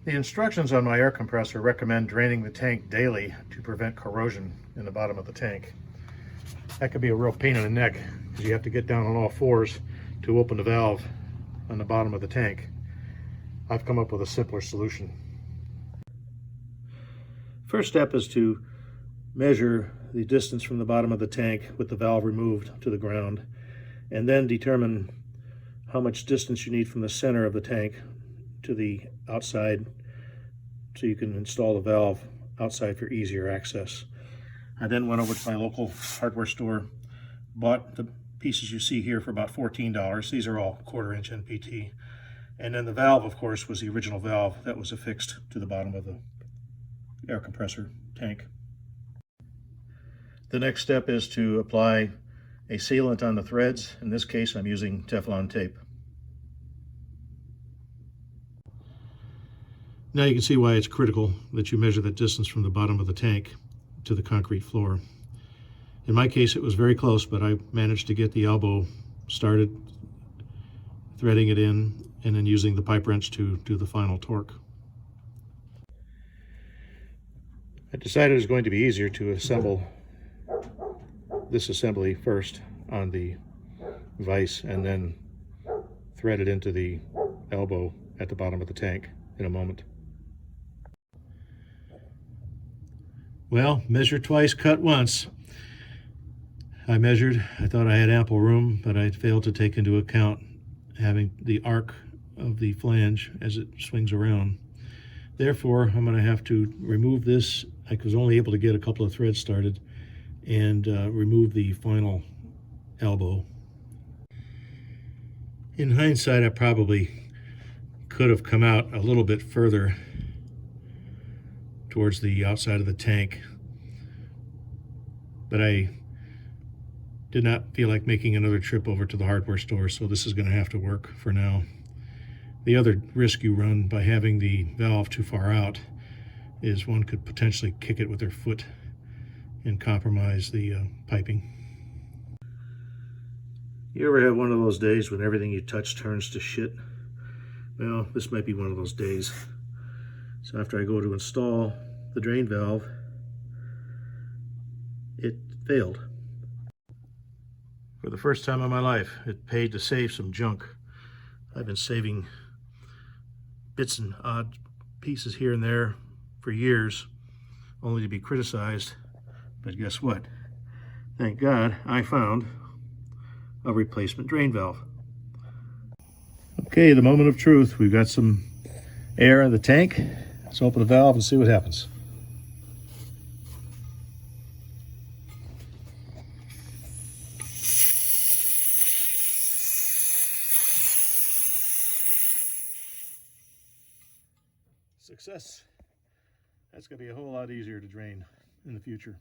The instructions on my air compressor recommend draining the tank daily to prevent corrosion in the bottom of the tank. That could be a real pain in the neck because you have to get down on all fours to open the valve on the bottom of the tank. I've come up with a simpler solution. First step is to measure the distance from the bottom of the tank with the valve removed to the ground, and then determine how much distance you need from the center of the tank to the outside so you can install the valve outside for easier access. I then went over to my local hardware store, bought the pieces you see here for about $14. These are all 1/4 inch NPT. And then the valve, of course, was the original valve that was affixed to the bottom of the air compressor tank. The next step is to apply a sealant on the threads. In this case, I'm using Teflon tape. Now you can see why it's critical that you measure the distance from the bottom of the tank to the concrete floor. In my case, it was very close, but I managed to get the elbow started, threading it in, and then using the pipe wrench to do the final torque. I decided it was going to be easier to assemble this assembly first on the vise and then thread it into the elbow at the bottom of the tank in a moment. Well, measure twice, cut once. I measured, I thought I had ample room, but I failed to take into account having the arc of the flange as it swings around. Therefore, I'm going to have to remove this. I was only able to get a couple of threads started and remove the final elbow. In hindsight, I probably could have come out a little bit further towards the outside of the tank, but I did not feel like making another trip over to the hardware store, so this is going to have to work for now. The other risk you run by having the valve too far out is one could potentially kick it with their foot and compromise the piping. You ever have one of those days when everything you touch turns to shit? Well, this might be one of those days. So after I go to install the drain valve, it failed. For the first time in my life, it paid to save some junk. I've been saving bits and odd pieces here and there for years, only to be criticized. But guess what? Thank God I found a replacement drain valve. Okay, the moment of truth. We've got some air in the tank. Let's open the valve and see what happens. Success. That's going to be a whole lot easier to drain in the future.